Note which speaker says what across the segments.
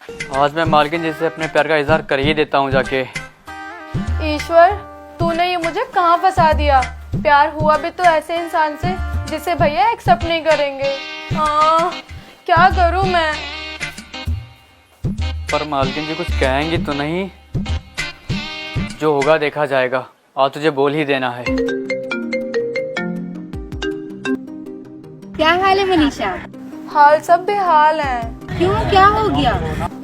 Speaker 1: आज मैं मालकिन जी से अपने प्यार का इजहार कर ही देता हूँ जाके।
Speaker 2: ईश्वर, तूने ये मुझे कहाँ फंसा दिया। प्यार हुआ भी तो ऐसे इंसान से जिसे भैया एक्सेप्ट नहीं करेंगे। क्या करूँ मैं।
Speaker 1: पर मालकिन जी कुछ कहेंगी तो नहीं? जो होगा देखा जाएगा। आज तुझे बोल ही देना है।
Speaker 3: क्या हाल है मनीषा?
Speaker 2: हाल सब बेहाल हैं।
Speaker 3: क्यों, क्या हो गया?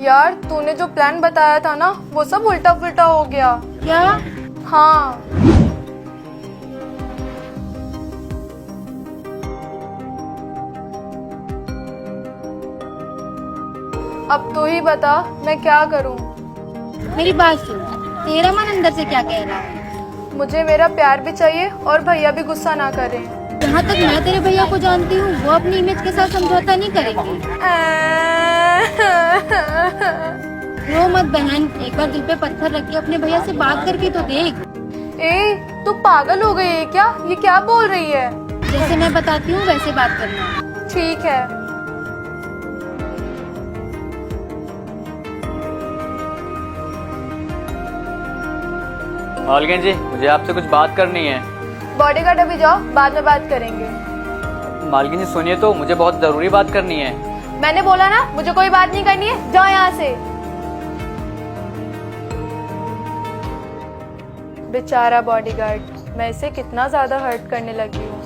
Speaker 2: यार तूने जो प्लान बताया था ना, वो सब उल्टा पुल्टा हो गया।
Speaker 3: क्या?
Speaker 2: हाँ, अब तू ही बता मैं क्या करूं।
Speaker 3: मेरी बात सुन, तेरा मन अंदर से क्या कह रहा है?
Speaker 2: मुझे मेरा प्यार भी चाहिए और भैया भी गुस्सा ना करें।
Speaker 3: जहाँ तक मैं तेरे भैया को जानती हूँ, वो अपनी इमेज के साथ समझौता नहीं करेंगे। रो मत बहन, एक बार दिल पे पत्थर रख के अपने भैया से बात करके तो देख।
Speaker 2: ए, तू पागल हो गई है क्या? ये क्या बोल रही है?
Speaker 3: जैसे मैं बताती हूँ वैसे बात करना।
Speaker 2: ठीक है।
Speaker 1: मालकिन जी मुझे आपसे कुछ बात करनी है।
Speaker 2: बॉडीगार्ड अभी जाओ, बाद में बात करेंगे।
Speaker 1: मालकिन जी सुनिए तो, मुझे बहुत जरूरी बात करनी है।
Speaker 2: मैंने बोला ना मुझे कोई बात नहीं करनी है, जाओ यहाँ से। बेचारा बॉडीगार्ड, मैं इसे कितना ज्यादा हर्ट करने लगी हूँ।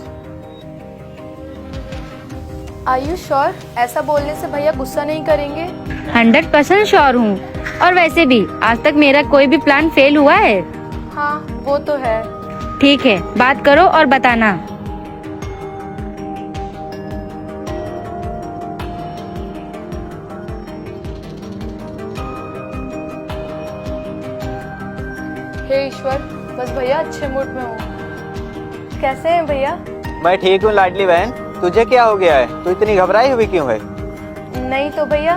Speaker 2: Are you sure? ऐसा बोलने से भैया गुस्सा नहीं करेंगे?
Speaker 3: 100% श्योर हूँ। और वैसे भी आज तक मेरा कोई भी प्लान फेल हुआ है?
Speaker 2: हाँ वो तो है।
Speaker 3: ठीक है, बात करो और बताना।
Speaker 2: हे ईश्वर, बस भैया अच्छे मूड में हो। कैसे हैं भैया?
Speaker 4: मैं ठीक हूँ लाडली बहन। तुझे क्या हो गया है? तू इतनी घबराई हुई क्यों है?
Speaker 2: नहीं तो भैया।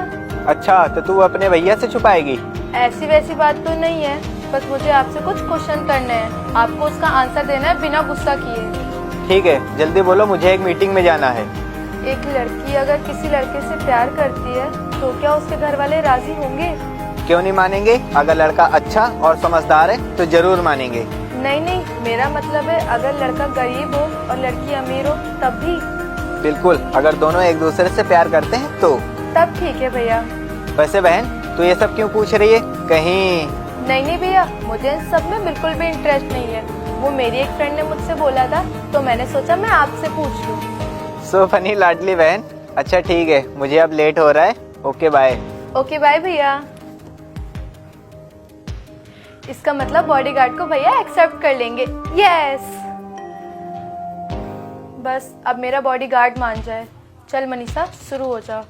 Speaker 4: अच्छा, तो तू अपने भैया से छुपाएगी?
Speaker 2: ऐसी वैसी बात तो नहीं है, बस मुझे आपसे कुछ क्वेश्चन करने हैं। आपको उसका आंसर देना है बिना गुस्सा किए।
Speaker 4: ठीक है, जल्दी बोलो, मुझे एक मीटिंग में जाना है।
Speaker 2: एक लड़की अगर किसी लड़के से प्यार करती है तो क्या उसके घर वाले राजी होंगे?
Speaker 4: क्यों नहीं मानेंगे? अगर लड़का अच्छा और समझदार है तो जरूर मानेंगे।
Speaker 2: नहीं नहीं, मेरा मतलब है अगर लड़का गरीब हो और लड़की अमीर हो तब भी।
Speaker 4: बिल्कुल, अगर दोनों एक दूसरे से प्यार करते हैं तो।
Speaker 2: तब ठीक है भैया।
Speaker 4: वैसे बहन, तू ये सब क्यों पूछ रही है? कहीं
Speaker 2: नहीं नहीं भैया, मुझे इन सब में बिल्कुल भी इंटरेस्ट नहीं है। वो मेरी एक फ्रेंड ने मुझसे बोला था तो मैंने सोचा मैं आपसे पूछ लूं।
Speaker 4: सो फनी लाडली बहन। अच्छा ठीक है, मुझे अब लेट हो रहा है। Okay bye.
Speaker 2: ओके बाय भैया। इसका मतलब बॉडीगार्ड को भैया एक्सेप्ट कर लेंगे। यस, बस अब मेरा बॉडीगार्ड मान जाए। चल मनीषा, शुरू हो जा।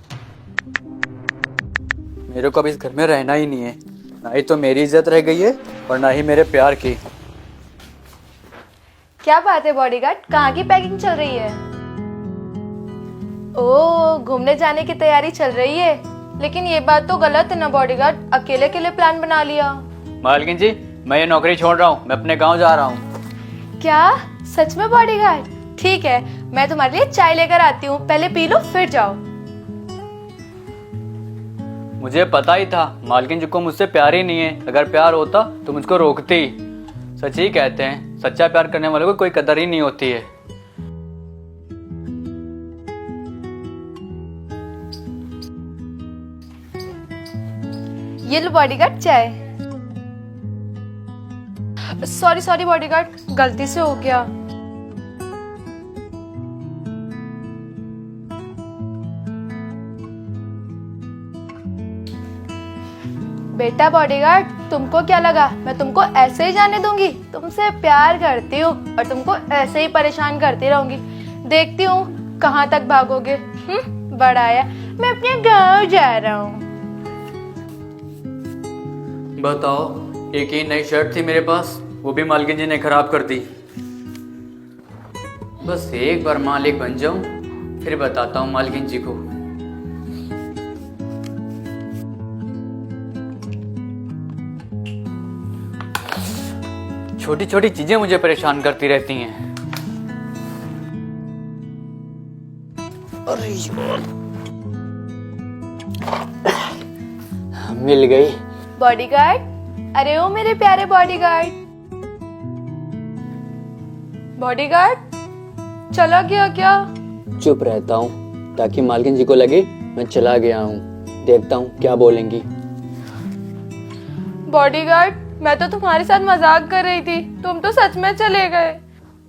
Speaker 1: मेरे को अब इस घर में रहना ही नहीं है। ना ही तो मेरी इज्जत रह गई है और ना ही मेरे प्यार की।
Speaker 2: क्या बात है बॉडीगार्ड, कहाँ की पैकिंग चल रही है? ओह, घूमने जाने की तैयारी चल रही है। लेकिन ये बात तो गलत है ना बॉडीगार्ड, अकेले अकेले प्लान बना लिया।
Speaker 1: मालकिन जी मैं ये नौकरी छोड़ रहा हूँ, मैं अपने गांव जा रहा हूँ।
Speaker 2: क्या सच में बॉडीगार्ड? ठीक है, मैं तुम्हारे लिए चाय लेकर आती हूँ, पहले पी लो फिर जाओ।
Speaker 1: मुझे पता ही था मालकिन जी को मुझसे प्यार ही नहीं है। अगर प्यार होता तो मुझको रोकती। सच ही कहते हैं, सच्चा प्यार करने वालों को कोई कदर ही नहीं होती है।
Speaker 2: ये लो बॉडीगार्ड चाय। सॉरी सॉरी बॉडीगार्ड, गलती से हो गया। बेटा बॉडीगार्ड, तुमको क्या लगा मैं तुमको ऐसे ही जाने दूंगी? तुमसे प्यार करती हूँ और तुमको ऐसे ही परेशान करती रहूंगी। देखती हूँ कहाँ तक भागोगे। बड़ा आया, मैं अपने गांव जा रहा हूँ।
Speaker 1: बताओ, एक ही नई शर्ट थी मेरे पास, वो भी मालकिन जी ने खराब कर दी। बस एक बार मालिक बन जाऊं फिर बताता हूँ मालकिन जी को। छोटी छोटी चीजें मुझे परेशान करती रहती हैं। अरे यार, मिल गई।
Speaker 2: बॉडीगार्ड, अरे ओ मेरे प्यारे बॉडीगार्ड। बॉडीगार्ड, चला गया क्या?
Speaker 1: चुप रहता हूँ ताकि मालकिन जी को लगे मैं चला गया हूँ। देखता हूँ क्या बोलेंगी।
Speaker 2: बॉडीगार्ड, मैं तो तुम्हारे साथ मजाक कर रही थी, तुम तो सच में चले गए।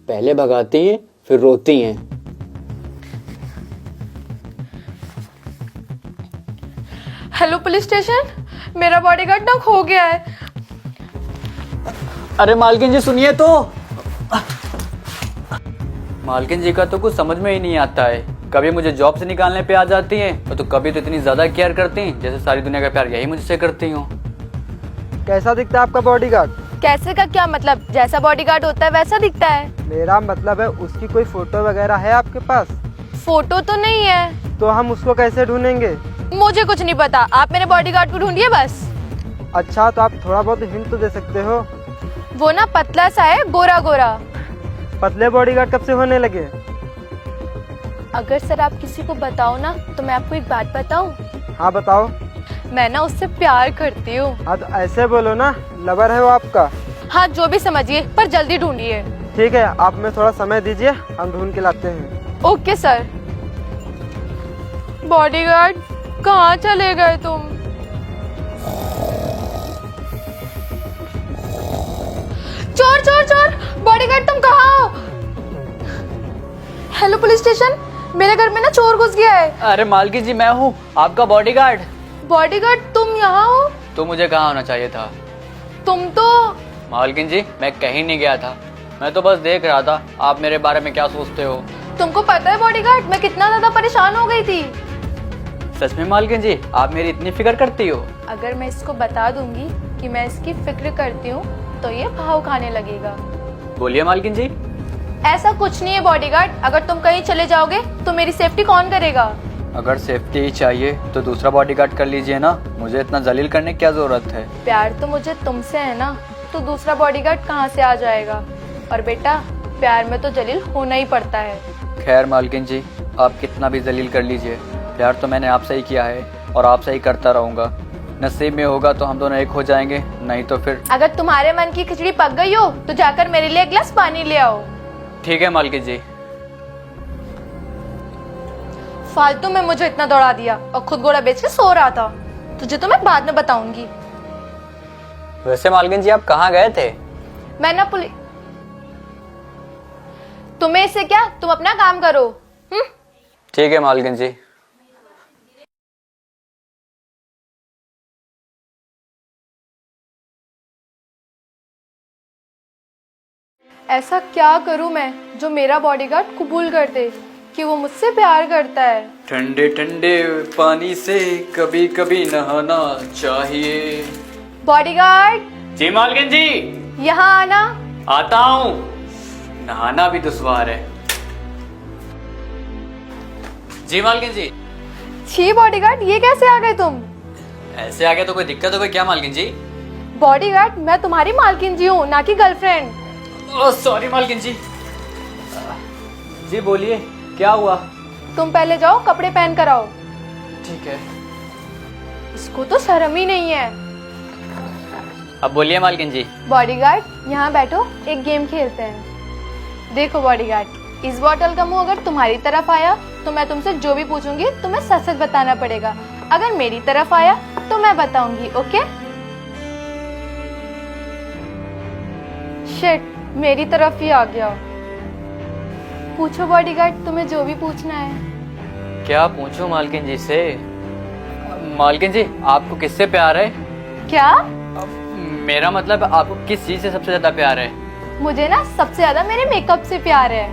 Speaker 1: पहले भगाती हैं फिर रोती हैं।
Speaker 2: हेलो पुलिस स्टेशन, मेरा बॉडीगार्ड ना खो गया है।
Speaker 1: अरे मालकिन जी सुनिए तो। मालकिन जी का तो कुछ समझ में ही नहीं आता है। कभी मुझे जॉब से निकालने पे आ जाती हैं, तो कभी तो इतनी ज्यादा केयर करती हैं जैसे सारी दुनिया का प्यार यही मुझसे करती हूँ।
Speaker 5: कैसा दिखता है आपका बॉडीगार्ड?
Speaker 2: कैसे का क्या मतलब? जैसा बॉडीगार्ड होता है वैसा दिखता है।
Speaker 5: मेरा मतलब है उसकी कोई फोटो वगैरह है आपके पास?
Speaker 2: फोटो तो नहीं है।
Speaker 5: तो हम उसको कैसे ढूंढेंगे?
Speaker 2: मुझे कुछ नहीं पता, आप मेरे बॉडीगार्ड को ढूंढिए बस।
Speaker 5: अच्छा, तो आप थोड़ा बहुत हिंट तो दे सकते हो।
Speaker 2: वो ना पतला सा है, गोरा गोरा।
Speaker 5: पतले बॉडीगार्ड कब से होने लगे?
Speaker 2: अगर सर आप किसी को बताओ ना तो मैं आपको एक बात बताऊं।
Speaker 5: हाँ बताओ।
Speaker 2: मैं ना उससे प्यार करती हूँ।
Speaker 5: हाँ तो ऐसे बोलो ना, लवर है वो आपका।
Speaker 2: हाँ जो भी समझिए, पर जल्दी ढूंढिए।
Speaker 5: ठीक है, आप में थोड़ा समय दीजिए, हम ढूंढ के लाते हैं।
Speaker 2: Okay sir. बॉडीगार्ड, कहाँ चले गए तुम? चोर चोर चोर! बॉडीगार्ड तुम कहाँ हो? हेलो पुलिस स्टेशन, मेरे घर में ना चोर घुस गया है।
Speaker 1: अरे मालकिन जी मैं हूँ आपका बॉडीगार्ड।
Speaker 2: बॉडीगार्ड तुम यहाँ हो?
Speaker 1: तो मुझे कहाँ होना चाहिए था?
Speaker 2: तुम तो
Speaker 1: मालकिन जी मैं कहीं नहीं गया था, मैं तो बस देख रहा था आप मेरे बारे में क्या सोचते हो।
Speaker 2: तुमको पता है बॉडीगार्ड, मैं कितना ज्यादा परेशान हो गई थी।
Speaker 1: सच में मालकिन जी आप मेरी इतनी फिक्र करती हो?
Speaker 2: अगर मैं इसको बता दूंगी कि मैं इसकी फिक्र करती हूँ तो ये भाव खाने लगेगा।
Speaker 1: बोलिए मालकिन जी।
Speaker 2: ऐसा कुछ नहीं है बॉडीगार्ड, अगर तुम कहीं चले जाओगे तो मेरी सेफ्टी कौन करेगा?
Speaker 1: अगर सेफ्टी ही चाहिए तो दूसरा बॉडीगार्ड कर लीजिए ना, मुझे इतना जलील करने की क्या जरूरत है?
Speaker 2: प्यार तो मुझे तुमसे है ना, तो दूसरा बॉडीगार्ड कहाँ से आ जाएगा? और बेटा, प्यार में तो जलील होना ही पड़ता है।
Speaker 1: खैर मालकिन जी आप कितना भी जलील कर लीजिए, प्यार तो मैंने आपसे ही किया है और आपसे ही करता रहूंगा। नसीब में होगा तो हम दोनों एक हो जाएंगे, नहीं तो फिर।
Speaker 2: अगर तुम्हारे मन की खिचड़ी पक गई हो तो जाकर मेरे लिए एक गिलास पानी ले आओ।
Speaker 1: ठीक है मालकिन जी।
Speaker 2: फालतू में मुझे इतना दौड़ा दिया और खुद घोड़ा बेच के सो रहा था। तुझे तो मैं बाद में बताऊंगी।
Speaker 1: वैसे मालकिन जी आप कहाँ गए थे?
Speaker 2: मैं ना तुम्हें इससे क्या, तुम अपना काम करो।
Speaker 1: ठीक है मालकिन जी।
Speaker 2: ऐसा क्या करूं मैं जो मेरा बॉडीगार्ड कबूल कर दे कि वो मुझसे प्यार करता है।
Speaker 1: ठंडे ठंडे पानी से कभी कभी नहाना चाहिए।
Speaker 2: बॉडीगार्ड,
Speaker 1: जी मालकिन जी।
Speaker 2: यहाँ आना।
Speaker 1: आता हूँ। नहाना भी दुश्वार है। जी मालकिन जी।
Speaker 2: छी बॉडीगार्ड, ये कैसे आ गए तुम?
Speaker 1: ऐसे आ गया तो कोई दिक्कत हो गई क्या मालकिन जी?
Speaker 2: बॉडीगार्ड, मैं तुम्हारी मालकिन जी हूँ, ना कि गर्लफ्रेंड।
Speaker 1: ओह सॉरी मालकिन जी। जी बोलिए क्या हुआ?
Speaker 2: तुम पहले जाओ कपड़े पहन कर आओ।
Speaker 1: ठीक है।
Speaker 2: इसको तो शर्म ही नहीं है।
Speaker 1: अब बोलिए मालकिन जी।
Speaker 2: बॉडीगार्ड, यहाँ बैठो, एक गेम खेलते हैं। देखो बॉडीगार्ड, इस बॉटल का मुंह अगर तुम्हारी तरफ आया तो मैं तुमसे जो भी पूछूंगी तुम्हें सच सच बताना पड़ेगा। अगर मेरी तरफ आया तो मैं बताऊंगी। ओके? शिट, मेरी तरफ ही आ गया। पूछो बॉडीगार्ड, तुम्हें जो भी पूछना है।
Speaker 1: क्या पूछूं मालकिन जी से? मालकिन जी आपको किससे प्यार है?
Speaker 2: क्या?
Speaker 1: मेरा मतलब आपको किस चीज से सबसे ज्यादा प्यार है?
Speaker 2: मुझे ना सबसे ज्यादा मेरे मेकअप से प्यार है।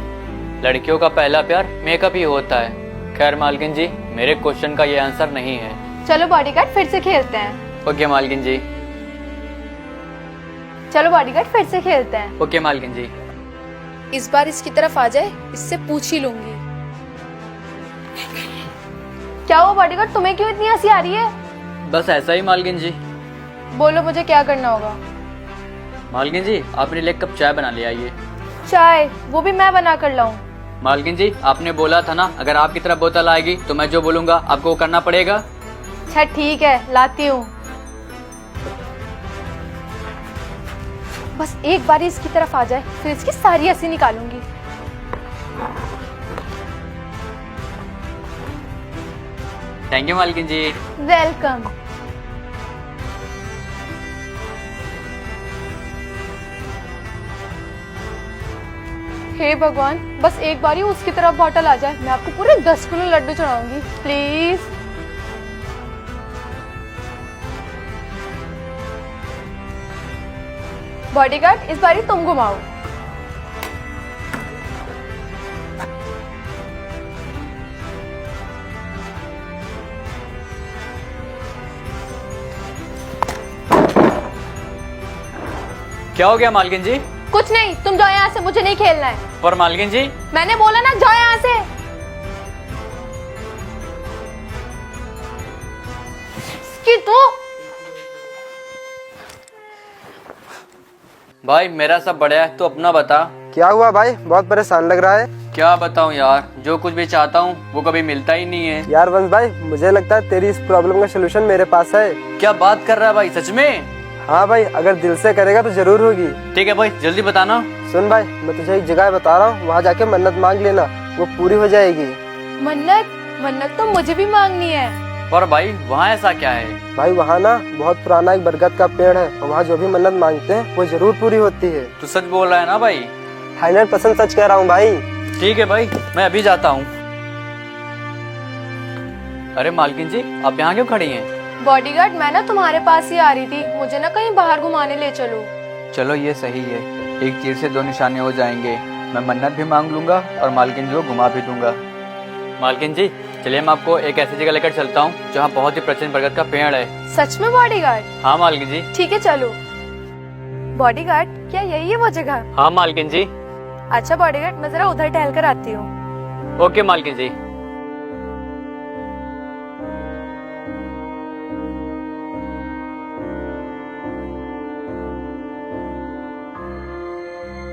Speaker 1: लड़कियों का पहला प्यार मेकअप ही होता है। खैर मालकिन जी मेरे क्वेश्चन का ये आंसर नहीं है।
Speaker 2: चलो बॉडीगार्ड, फिर से खेलते हैं।
Speaker 1: ओके मालकिन जी।
Speaker 2: चलो बॉडीगार्ड, फिर से खेलते हैं।
Speaker 1: ओके मालकिन जी।
Speaker 2: इस बार इसकी तरफ आ जाए, इससे पूछ ही लूंगी। क्या हुआ बॉडीगार्ड, तुम्हें क्यों इतनी हंसी आ रही है?
Speaker 1: बस ऐसा ही मालकिन जी।
Speaker 2: बोलो मुझे क्या करना होगा।
Speaker 1: मालकिन जी आपने लिए एक कप चाय बना ले आइए।
Speaker 2: चाय? वो भी मैं बना कर लाऊं?
Speaker 1: मालकिन जी आपने बोला था ना अगर आपकी तरफ बोतल आएगी तो मैं जो बोलूंगा आपको वो करना पड़ेगा।
Speaker 2: अच्छा ठीक है, लाती हूँ। बस एक बार ही इसकी तरफ आ जाए, फिर इसकी सारी हंसी निकालूंगी।
Speaker 1: थैंक यू मालकिन जी।
Speaker 2: वेलकम। हे भगवान, बस एक बार ही उसकी तरफ बॉटल आ जाए, मैं आपको पूरे 10 किलो लड्डू चढ़ाऊंगी, प्लीज। बॉडीगार्ड, इस बारी तुम घुमाओ।
Speaker 1: क्या हो गया मालकिन जी?
Speaker 2: कुछ नहीं, तुम जाओ यहाँ से, मुझे नहीं खेलना है।
Speaker 1: पर मालकिन जी।
Speaker 2: मैंने बोला ना, जाओ यहाँ से। इसकी तो
Speaker 1: भाई मेरा सब बढ़िया है, तू अपना बता।
Speaker 5: क्या हुआ भाई, बहुत परेशान लग रहा है।
Speaker 1: क्या बताऊं यार, जो कुछ भी चाहता हूँ वो कभी मिलता ही नहीं है।
Speaker 5: यार वंश भाई, मुझे लगता है तेरी इस प्रॉब्लम का सलूशन मेरे पास है।
Speaker 1: क्या बात कर रहा है भाई, सच में?
Speaker 5: हाँ भाई, अगर दिल से करेगा तो जरूर होगी।
Speaker 1: ठीक है भाई, जल्दी बताना।
Speaker 5: सुन भाई, मैं तुझे एक जगह बता रहा हूँ, वहाँ जाके मन्नत मांग लेना, वो पूरी हो जाएगी।
Speaker 2: मन्नत? मन्नत तो मुझे भी मांगनी है।
Speaker 1: पर भाई वहाँ ऐसा क्या है?
Speaker 5: भाई वहाँ ना बहुत पुराना एक बरगद का पेड़ है, और वहाँ जो भी मन्नत मांगते हैं वो जरूर पूरी होती है।
Speaker 1: तू सच बोल रहा है ना भाई?
Speaker 5: 100% सच कह रहा हूँ भाई।
Speaker 1: ठीक है भाई, मैं अभी जाता हूँ। अरे मालकिन जी, आप यहाँ क्यों खड़ी हैं?
Speaker 2: बॉडीगार्ड, मैं ना तुम्हारे पास ही आ रही थी, मुझे ना कहीं बाहर घुमाने ले चलो।
Speaker 1: चलो ये सही है, एक तीर से 2 निशाने हो जाएंगे। मैं मन्नत भी मांग लूंगा और मालकिन जी को घुमा भी दूंगा। मालकिन जी, चलिए मैं आपको एक ऐसी जगह लेकर चलता हूँ जहाँ बहुत ही प्राचीन बरगद का पेड़ है।
Speaker 2: सच में बॉडीगार्ड?
Speaker 1: हाँ मालकिन जी।
Speaker 2: ठीक है, चलो। बॉडीगार्ड, क्या यही है वो जगह?
Speaker 1: हाँ मालकिन जी।
Speaker 2: अच्छा बॉडीगार्ड, मैं जरा उधर टहल कर आती हूँ।
Speaker 1: ओके मालकिन जी।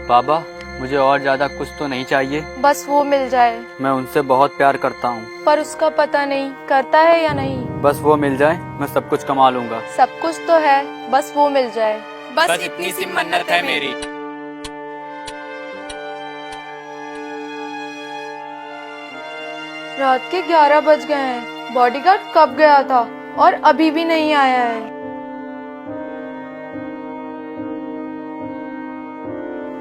Speaker 1: बाबा, मुझे और ज्यादा कुछ तो नहीं चाहिए,
Speaker 2: बस वो मिल जाए।
Speaker 1: मैं उनसे बहुत प्यार करता हूँ।
Speaker 2: पर उसका पता नहीं करता है या नहीं।
Speaker 1: बस वो मिल जाए, मैं सब कुछ कमा लूंगा।
Speaker 2: सब कुछ तो है, बस वो मिल जाए।
Speaker 1: बस इतनी सी मन्नत है मेरी।
Speaker 2: रात के 11 बज गए हैं। बॉडीगार्ड कब गया था और अभी भी नहीं आया है।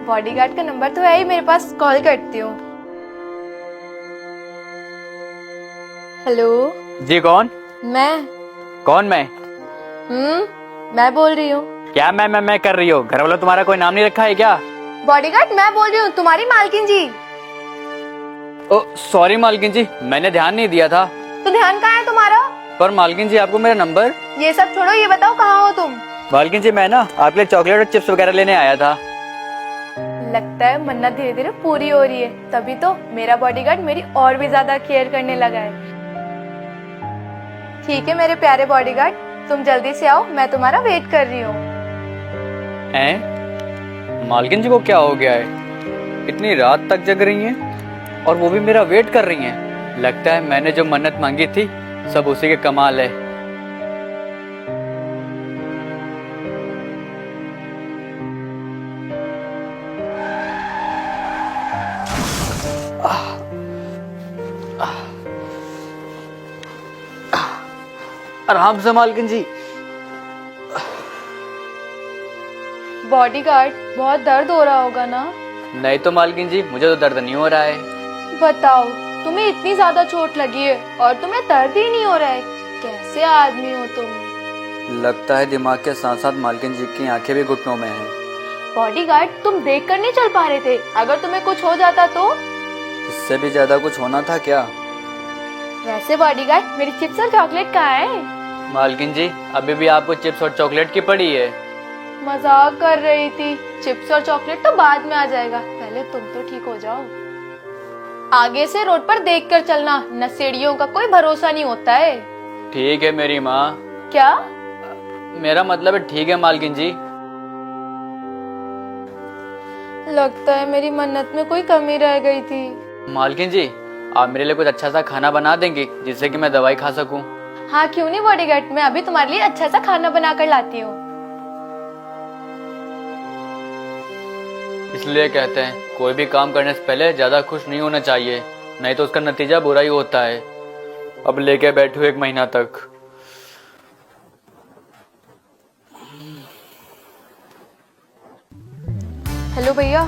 Speaker 2: बॉडीगार्ड का नंबर तो है ही मेरे पास, कॉल करती हूँ। हेलो
Speaker 1: जी कौन?
Speaker 2: मैं।
Speaker 1: कौन मैं?
Speaker 2: मैं बोल रही हूँ।
Speaker 1: क्या मैं कर रही हो? घर वालों तुम्हारा कोई नाम नहीं रखा है क्या?
Speaker 2: बॉडीगार्ड, मैं बोल रही हूँ, तुम्हारी मालकिन जी।
Speaker 1: ओ सॉरी मालकिन जी, मैंने ध्यान नहीं दिया था।
Speaker 2: तो ध्यान कहाँ है तुम्हारा?
Speaker 1: पर मालकिन जी, आपको मेरा नंबर?
Speaker 2: ये सब छोड़ो, ये बताओ कहाँ हो तुम?
Speaker 1: मालकिन जी, मैं ना आपके लिए चॉकलेट और चिप्स वगैरह लेने आया था।
Speaker 2: लगता है मन्नत धीरे धीरे पूरी हो रही है, तभी तो मेरा बॉडीगार्ड मेरी और भी ज्यादा केयर करने लगा है। ठीक है मेरे प्यारे बॉडीगार्ड, तुम जल्दी से आओ, मैं तुम्हारा वेट कर रही हूँ।
Speaker 1: मालकिन जी को क्या हो गया है? इतनी रात तक जग रही हैं और वो भी मेरा वेट कर रही हैं। लगता है मैंने जो मन्नत मांगी थी सब उसी के कमाल है। आराम से मालकिन जी।
Speaker 2: बॉडीगार्ड, बहुत दर्द हो रहा होगा ना?
Speaker 1: नहीं तो मालकिन जी, मुझे तो दर्द नहीं हो रहा है।
Speaker 2: बताओ, तुम्हें इतनी ज्यादा चोट लगी है और तुम्हें दर्द ही नहीं हो रहा है? कैसे आदमी हो तुम?
Speaker 1: लगता है दिमाग के साथ साथ मालकिन जी की आंखें भी घुटनों में हैं।
Speaker 2: बॉडीगार्ड, तुम देख कर नहीं चल पा रहे थे? अगर तुम्हें कुछ हो जाता तो?
Speaker 1: इससे भी ज्यादा कुछ होना था क्या?
Speaker 2: वैसे बॉडीगार्ड, मेरी चिप्स और चॉकलेट कहाँ है?
Speaker 1: मालकिन जी, अभी भी आपको चिप्स और चॉकलेट की पड़ी है।
Speaker 2: मजाक कर रही थी, चिप्स और चॉकलेट तो बाद में आ जाएगा, पहले तुम तो ठीक हो जाओ। आगे से रोड पर देख कर चलना, नशेड़ियों का कोई भरोसा नहीं होता है।
Speaker 1: ठीक है मेरी माँ।
Speaker 2: क्या?
Speaker 1: मेरा मतलब है ठीक है मालकिन जी।
Speaker 2: लगता है मेरी मन्नत में कोई कमी रह गई थी।
Speaker 1: मालकिन जी, आप मेरे लिए कुछ अच्छा सा खाना बना देंगे जिससे कि मैं दवाई खा सकूं?
Speaker 2: हाँ क्यों नहीं बॉडीगार्ड, मैं अभी तुम्हारे लिए अच्छा सा खाना बना कर लाती हूँ।
Speaker 1: इसलिए कहते हैं कोई भी काम करने से पहले ज़्यादा खुश नहीं होना चाहिए, नहीं तो उसका नतीजा बुरा ही होता है। अब लेके बैठू 1 महीना तक।
Speaker 2: हेलो भैया,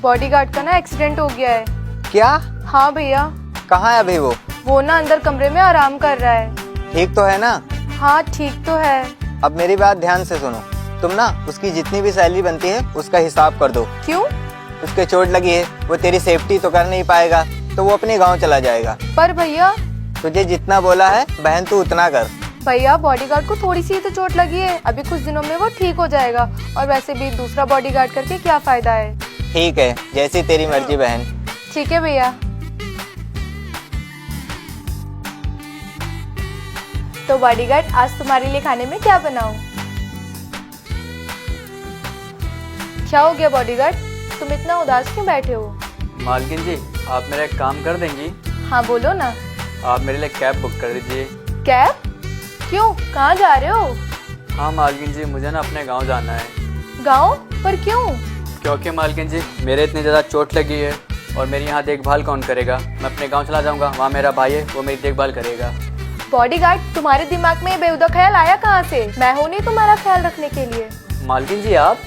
Speaker 2: बॉडीगार्ड का ना एक्सीडेंट हो गया है।
Speaker 4: क्या?
Speaker 2: हाँ भैया,
Speaker 4: कहाँ है अभी
Speaker 2: वो ना अंदर कमरे में आराम कर रहा है।
Speaker 4: ठीक तो है ना?
Speaker 2: हाँ ठीक तो है।
Speaker 4: अब मेरी बात ध्यान से सुनो, तुम ना उसकी जितनी भी सैलरी बनती है उसका हिसाब कर दो।
Speaker 2: क्यों?
Speaker 4: उसके चोट लगी है, वो तेरी सेफ्टी तो कर नहीं पाएगा, तो वो अपने गांव चला जाएगा।
Speaker 2: पर भैया
Speaker 4: तुझे जितना बोला है बहन तू उतना कर।
Speaker 2: भैया बॉडीगार्ड को थोड़ी सी तो चोट लगी है, अभी कुछ दिनों में वो ठीक हो जाएगा। और वैसे भी दूसरा बॉडीगार्ड करके क्या फायदा है।
Speaker 4: ठीक है, जैसी तेरी मर्जी बहन।
Speaker 2: ठीक है भैया। तो बॉडीगार्ड आज तुम्हारे लिए खाने में क्या बनाऊं? क्या हो गया बॉडीगार्ड, तुम इतना उदास क्यों बैठे हो?
Speaker 1: मालकिन जी, आप मेरा एक काम कर देंगी?
Speaker 2: हाँ बोलो ना।
Speaker 1: आप मेरे लिए कैब बुक कर दीजिए।
Speaker 2: कैब? क्यों, कहाँ जा रहे हो?
Speaker 1: हाँ मालकिन जी, मुझे ना अपने गांव जाना है।
Speaker 2: गाँव? पर क्यों?
Speaker 1: क्योंकि मालकिन जी मेरे इतनी ज़्यादा चोट लगी है और मेरी यहाँ देखभाल कौन करेगा। मैं अपने गांव चला जाऊँगा, वहाँ मेरा भाई है, वो मेरी देखभाल करेगा।
Speaker 2: बॉडीगार्ड तुम्हारे दिमाग में ये बेहुदा ख्याल आया कहाँ से? मैं हूँ नहीं तुम्हारा ख्याल रखने के लिए।
Speaker 1: मालकिन जी आप?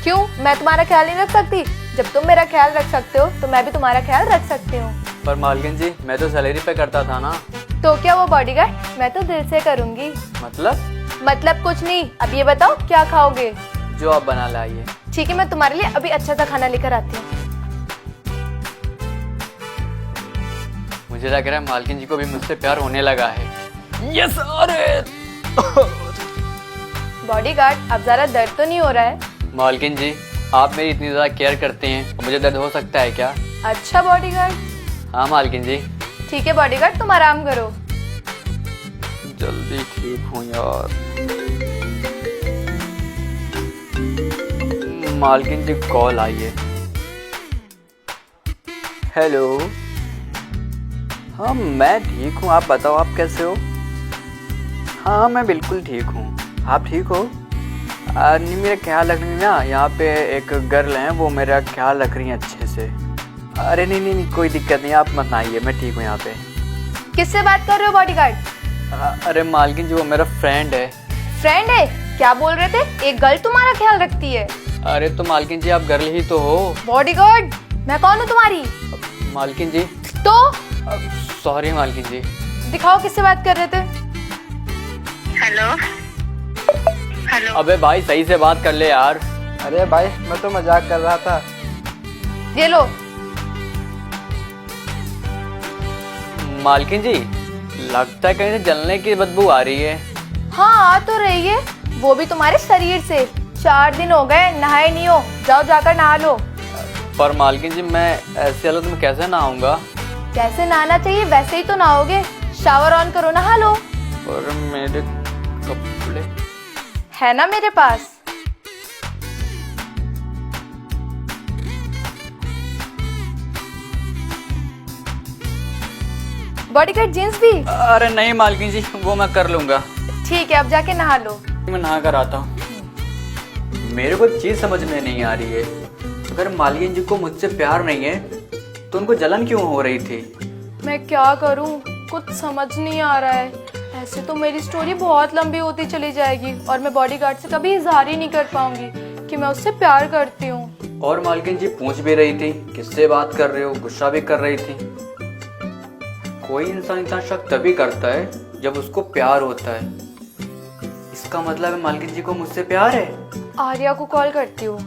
Speaker 2: क्यों, मैं तुम्हारा ख्याल नहीं रख सकती? जब तुम मेरा ख्याल रख सकते हो तो मैं भी तुम्हारा ख्याल रख सकती हूँ।
Speaker 1: पर मालकिन जी मैं तो सैलरी पे करता था ना।
Speaker 2: तो क्या वो बॉडीगार्ड, मैं तो दिल से करूँगी। मतलब कुछ नहीं। अब ये बताओ क्या खाओगे?
Speaker 1: जो आप बना लाइए।
Speaker 2: ठीक है, मैं तुम्हारे लिए अभी अच्छा सा खाना लेकर आती हूँ।
Speaker 1: मुझे लग रहा है मालकिन जी को भी मुझसे प्यार होने लगा है। यस। अरे
Speaker 2: बॉडीगार्ड अब जरा दर्द तो नहीं हो रहा है?
Speaker 1: मालकिन जी आप मेरी इतनी ज़्यादा केयर करते हैं और मुझे दर्द हो सकता है क्या?
Speaker 2: अच्छा बॉडीगार्ड।
Speaker 1: हाँ मालकिन जी।
Speaker 2: ठीक है बॉडीगार्ड, तुम आराम करो।
Speaker 1: जल्दी ठीक हूँ यार। मालकिन जी कॉल आई है। हेलो। हाँ मैं ठीक हूँ, आप बताओ आप कैसे हो? हाँ मैं बिल्कुल ठीक हूँ, आप ठीक हो? नहीं मेरा ख्याल रख रही ना, यहाँ पे एक गर्ल है वो मेरा ख्याल रख रही है अच्छे से। अरे नहीं कोई दिक्कत नहीं, आप मत आइए, मैं ठीक हूँ यहाँ पे।
Speaker 2: किससे बात कर रहे हो बॉडीगार्ड?
Speaker 1: अरे मालकिन जी वो मेरा फ्रेंड है।
Speaker 2: फ्रेंड है? क्या बोल रहे थे? एक गर्ल तुम्हारा ख्याल रखती है?
Speaker 1: अरे तो मालकिन जी आप गर्ल ही तो हो।
Speaker 2: बॉडीगार्ड मैं कौन हूँ तुम्हारी?
Speaker 1: मालकिन जी
Speaker 2: तो
Speaker 1: सॉरी मालकिन जी।
Speaker 2: दिखाओ किससे बात कर रहे थे।
Speaker 6: हेलो।
Speaker 1: अबे भाई सही से बात कर ले यार।
Speaker 5: अरे भाई मैं तो मजाक कर रहा था।
Speaker 2: ये लो।
Speaker 1: मालकिन जी लगता है कहीं से जलने की बदबू आ रही है।
Speaker 2: हाँ आ तो रही है, वो भी तुम्हारे शरीर से। 4 दिन हो गए नहाए नहीं हो, जाओ जाकर नहा लो।
Speaker 1: पर मालकिन जी मैं ऐसे हालत में कैसे नहाऊंगा?
Speaker 2: जैसे नहाना चाहिए वैसे ही तो नहाओगे। शावर ऑन करो, नहा लो।
Speaker 1: और मेरे कपड़े
Speaker 2: है ना मेरे पास। बॉडीगार्ड जींस भी?
Speaker 1: अरे नहीं मालकिन जी वो मैं कर लूंगा।
Speaker 2: ठीक है अब जाके नहा लो।
Speaker 1: मैं नहा कर आता हूँ। मेरे को चीज समझ में नहीं आ रही है, अगर मालकिन जी को मुझसे प्यार नहीं है तो उनको जलन क्यों हो रही थी?
Speaker 2: मैं क्या करूं, कुछ समझ नहीं आ रहा है। ऐसे तो मेरी स्टोरी बहुत लंबी होती चली जाएगी और मैं बॉडीगार्ड से कभी इजहार ही नहीं कर पाऊंगी कि मैं उससे प्यार करती हूँ।
Speaker 1: और मालकिन जी पूछ भी रही थी किससे बात कर रहे हो, गुस्सा भी कर रही थी। कोई इंसान इतना शक तभी करता है जब उसको प्यार होता है। इसका मतलब है मालकिन जी को मुझसे प्यार है।
Speaker 2: आर्या को कॉल करती हूँ।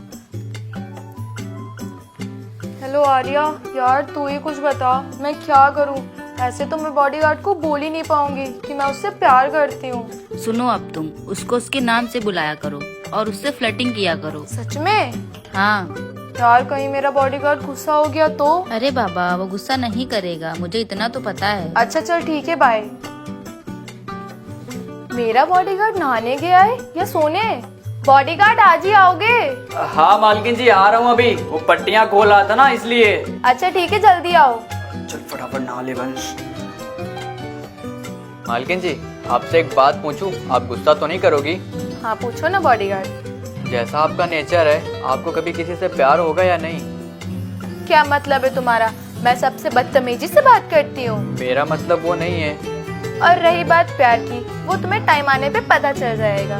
Speaker 2: हेलो आर्या, यार तू ही कुछ बता, मैं क्या करूँ? ऐसे तो मैं बॉडीगार्ड को बोल ही नहीं पाऊंगी कि मैं उससे प्यार करती हूँ।
Speaker 7: सुनो अब तुम उसको उसके नाम से बुलाया करो और उससे फ्लर्टिंग किया करो।
Speaker 2: सच में?
Speaker 7: हाँ।
Speaker 2: यार कहीं मेरा बॉडीगार्ड गुस्सा हो गया तो?
Speaker 7: अरे बाबा वो गुस्सा नहीं करेगा, मुझे इतना तो पता है।
Speaker 2: अच्छा चल ठीक है, बाय। मेरा बॉडीगार्ड नहाने गया है या सोने? बॉडीगार्ड आज ही आओगे?
Speaker 1: हाँ मालकिन जी आ रहा हूँ अभी, वो पट्टियाँ खोल रहा था ना इसलिए।
Speaker 2: अच्छा ठीक है जल्दी आओ।
Speaker 1: चल फटाफट नहा ले वंश। मालकिन जी आपसे एक बात पूछूं, आप गुस्सा तो नहीं करोगी?
Speaker 2: हाँ पूछो ना बॉडीगार्ड।
Speaker 1: जैसा आपका नेचर है, आपको कभी किसी से प्यार होगा या नहीं?
Speaker 2: क्या मतलब है तुम्हारा? मैं सबसे बदतमीजी से बात करती हूँ।
Speaker 1: मेरा मतलब वो नहीं है।
Speaker 2: और रही बात प्यार की, वो तुम्हें टाइम आने पे पता चल जाएगा।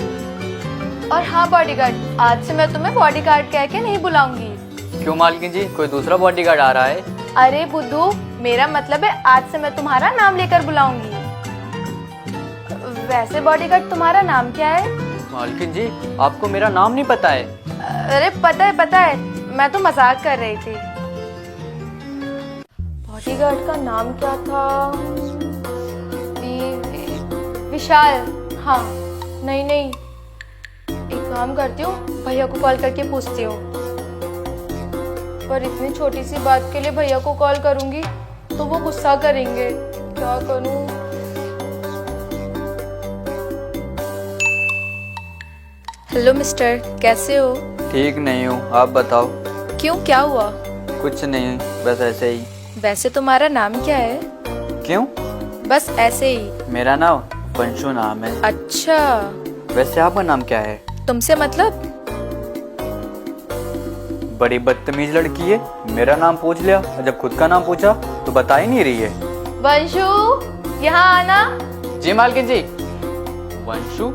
Speaker 2: और हाँ बॉडीगार्ड, आज से मैं तुम्हें बॉडीगार्ड कह के नहीं बुलाऊंगी।
Speaker 1: क्यों मालकिन जी, कोई दूसरा बॉडीगार्ड आ रहा है?
Speaker 2: अरे बुद्धू, मेरा मतलब है आज से मैं तुम्हारा नाम लेकर बुलाऊंगी। वैसे बॉडीगार्ड तुम्हारा नाम क्या है?
Speaker 1: मालकिन जी, आपको मेरा नाम नहीं पता है?
Speaker 2: अरे पता है, मैं तो मजाक कर रही थी। बॉडीगार्ड का नाम क्या था? विशाल। हाँ, नहीं, एक काम करती हूँ, भैया को कॉल करके पूछती हूँ। पर इतनी छोटी सी बात के लिए भैया को कॉल करूंगी तो वो गुस्सा करेंगे। क्या करूं? हेलो मिस्टर, कैसे हो?
Speaker 1: ठीक नहीं हूँ, आप बताओ।
Speaker 2: क्यों, क्या हुआ?
Speaker 1: कुछ नहीं, बस ऐसे ही।
Speaker 2: वैसे तुम्हारा नाम क्या है?
Speaker 1: क्यों?
Speaker 2: बस ऐसे ही।
Speaker 1: मेरा नाम वंशु नाम है।
Speaker 2: अच्छा,
Speaker 1: वैसे आपका नाम क्या है?
Speaker 2: तुमसे मतलब?
Speaker 1: बड़ी बदतमीज लड़की है, मेरा नाम पूछ लिया और जब खुद का नाम पूछा तो बता ही नहीं रही है।
Speaker 2: वंशु, यहाँ आना।
Speaker 1: जी मालकिन जी। वंशु?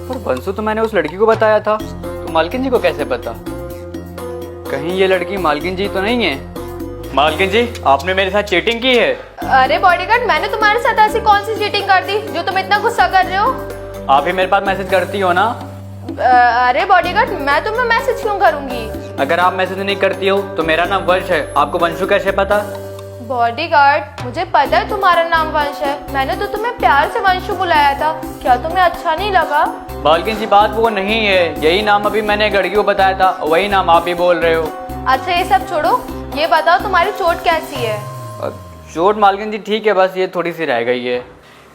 Speaker 1: पर वंशु तो मैंने उस लड़की को बताया था, तो मालकिन जी को कैसे पता? कहीं ये लड़की मालकिन जी तो नहीं है? मालकिन जी, आपने मेरे साथ चीटिंग की है।
Speaker 2: अरे बॉडीगार्ड, मैंने तुम्हारे साथ ऐसी कौन सी चीटिंग कर दी जो तुम इतना गुस्सा कर रहे हो?
Speaker 1: आप ही मेरे पास मैसेज करती हो ना?
Speaker 2: अरे बॉडीगार्ड, मैं तुम्हें मैसेज क्यों करूंगी?
Speaker 1: अगर आप मैसेज नहीं करती हो तो मेरा नाम वंश है, आपको वंशु कैसे पता?
Speaker 2: बॉडीगार्ड, मुझे पता है तुम्हारा नाम वंश है, मैंने तो तुम्हें प्यार से वंशु बुलाया था। क्या तुम्हें अच्छा नहीं लगा?
Speaker 1: मालकिन जी, बात वो नहीं है, यही नाम अभी मैंने एक लड़की को बताया था, वही नाम आप भी बोल रहे हो।
Speaker 2: अच्छा ये सब छोड़ो, ये बताओ तुम्हारी चोट कैसी है?
Speaker 1: चोट मालकिन जी ठीक है, बस ये थोड़ी सी रह गई है।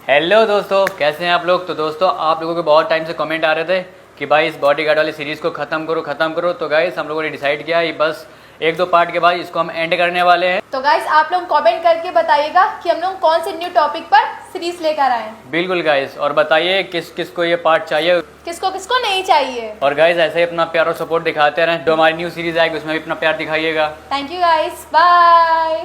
Speaker 1: हेलो दोस्तों, कैसे हैं आप लोग? तो दोस्तों, आप लोगों के बहुत टाइम से कमेंट आ रहे थे कि भाई इस बॉडीगार्ड वाली सीरीज़ को ख़त्म करो। तो गाइस, हम लोगों ने डिसाइड किया है बस 1-2 पार्ट के बाद इसको हम एंड करने वाले हैं।
Speaker 2: तो गाइस, आप लोग कमेंट करके बताइएगा कि हम लोग कौन से न्यू टॉपिक पर सीरीज लेकर आए।
Speaker 1: बिल्कुल गाइस, और बताइए किस किस को ये पार्ट चाहिए,
Speaker 2: किसको किसको नहीं चाहिए।
Speaker 1: और गाइस ऐसे ही अपना प्यार और सपोर्ट दिखाते रहें। जो हमारी न्यू सीरीज़ आएगी उसमें भी अपना प्यार दिखाइएगा।
Speaker 2: Thank you guys, bye.